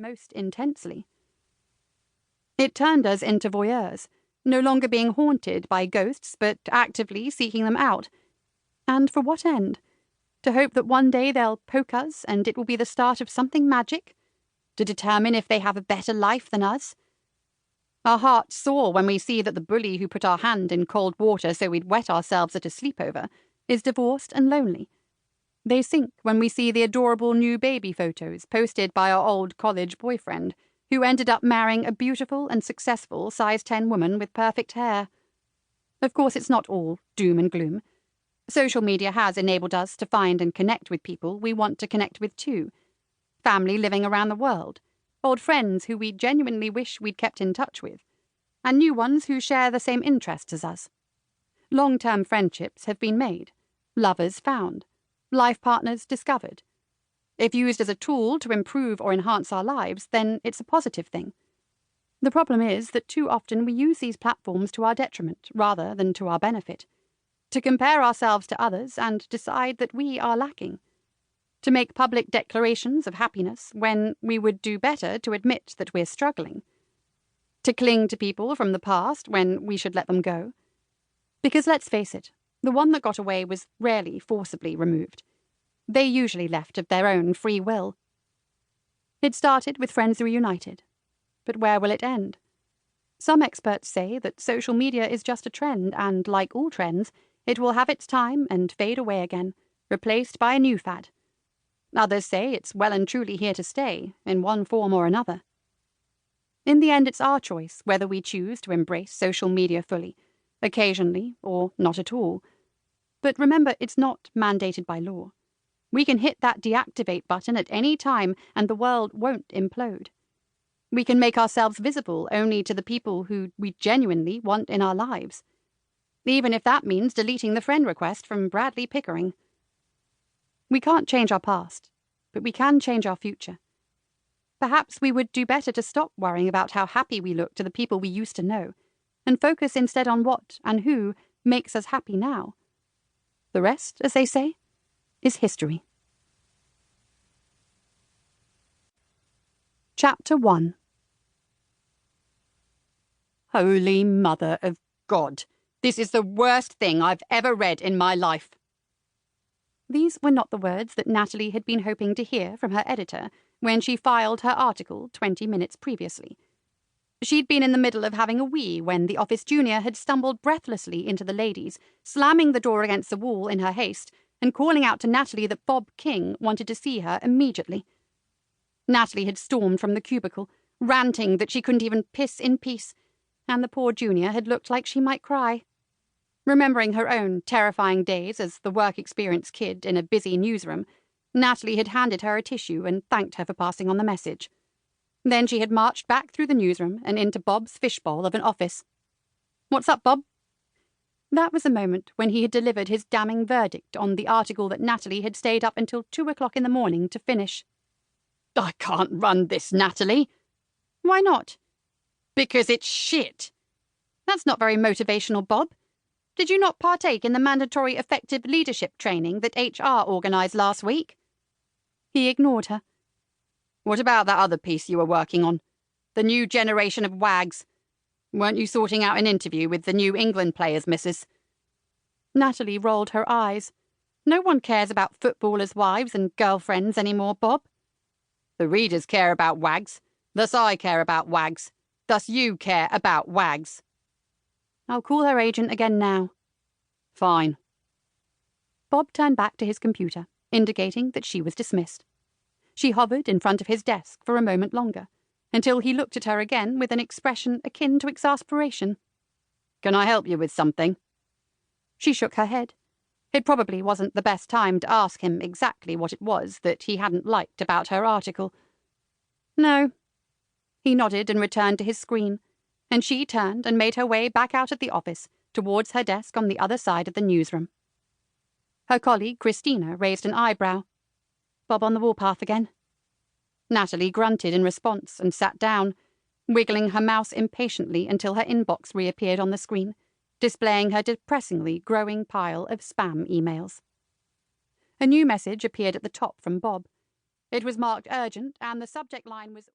most intensely. It turned us into voyeurs, no longer being haunted by ghosts, but actively seeking them out. And for what end? To hope that one day they'll poke us and it will be the start of something magic? To determine if they have a better life than us? Our hearts soar when we see that the bully who put our hand in cold water so we'd wet ourselves at a sleepover is divorced and lonely. They sink when we see the adorable new baby photos posted by our old college boyfriend, who ended up marrying a beautiful and successful size 10 woman with perfect hair. Of course, it's not all doom and gloom. Social media has enabled us to find and connect with people we want to connect with too. Family living around the world, old friends who we genuinely wish we'd kept in touch with, and new ones who share the same interests as us. Long-term friendships have been made, lovers found, life partners discovered. If used as a tool to improve or enhance our lives, then it's a positive thing. The problem is that too often we use these platforms to our detriment rather than to our benefit, to compare ourselves to others and decide that we are lacking, to make public declarations of happiness when we would do better to admit that we're struggling, to cling to people from the past when we should let them go. Because let's face it, the one that got away was rarely forcibly removed. They usually left of their own free will. It started with friends reunited. But where will it end? Some experts say that social media is just a trend and, like all trends, it will have its time and fade away again, replaced by a new fad. Others say it's well and truly here to stay, in one form or another. In the end, it's our choice whether we choose to embrace social media fully, occasionally, or not at all. But remember, it's not mandated by law. We can hit that deactivate button at any time and the world won't implode. We can make ourselves visible only to the people who we genuinely want in our lives, even if that means deleting the friend request from Bradley Pickering. We can't change our past, but we can change our future. Perhaps we would do better to stop worrying about how happy we look to the people we used to know, and focus instead on what and who makes us happy now. The rest, as they say, is history. Chapter 1. Holy Mother of God! This is the worst thing I've ever read in my life. These were not the words that Natalie had been hoping to hear from her editor when she filed her article 20 minutes previously. She'd been in the middle of having a wee when the office junior had stumbled breathlessly into the ladies, slamming the door against the wall in her haste, and calling out to Natalie that Bob King wanted to see her immediately. Natalie had stormed from the cubicle, ranting that she couldn't even piss in peace, and the poor junior had looked like she might cry. Remembering her own terrifying days as the work-experience kid in a busy newsroom, Natalie had handed her a tissue and thanked her for passing on the message. Then she had marched back through the newsroom and into Bob's fishbowl of an office. "What's up, Bob?" That was the moment when he had delivered his damning verdict on the article that Natalie had stayed up until 2 o'clock in the morning to finish. "I can't run this, Natalie." "Why not?" "Because it's shit." "That's not very motivational, Bob. Did you not partake in the mandatory effective leadership training that HR organised last week?" He ignored her. "What about that other piece you were working on? The new generation of wags. Weren't you sorting out an interview with the New England players, missus?" Natalie rolled her eyes. "No one cares about footballers' wives and girlfriends anymore, Bob." "The readers care about wags. Thus I care about wags. Thus you care about wags." "I'll call her agent again now." "Fine." Bob turned back to his computer, indicating that she was dismissed. She hovered in front of his desk for a moment longer, until he looked at her again with an expression akin to exasperation. "Can I help you with something?" She shook her head. It probably wasn't the best time to ask him exactly what it was that he hadn't liked about her article. "No." He nodded and returned to his screen, and she turned and made her way back out of the office towards her desk on the other side of the newsroom. Her colleague, Christina, raised an eyebrow. "Bob on the warpath again?" Natalie grunted in response and sat down, wiggling her mouse impatiently until her inbox reappeared on the screen, displaying her depressingly growing pile of spam emails. A new message appeared at the top from Bob. It was marked urgent, and the subject line was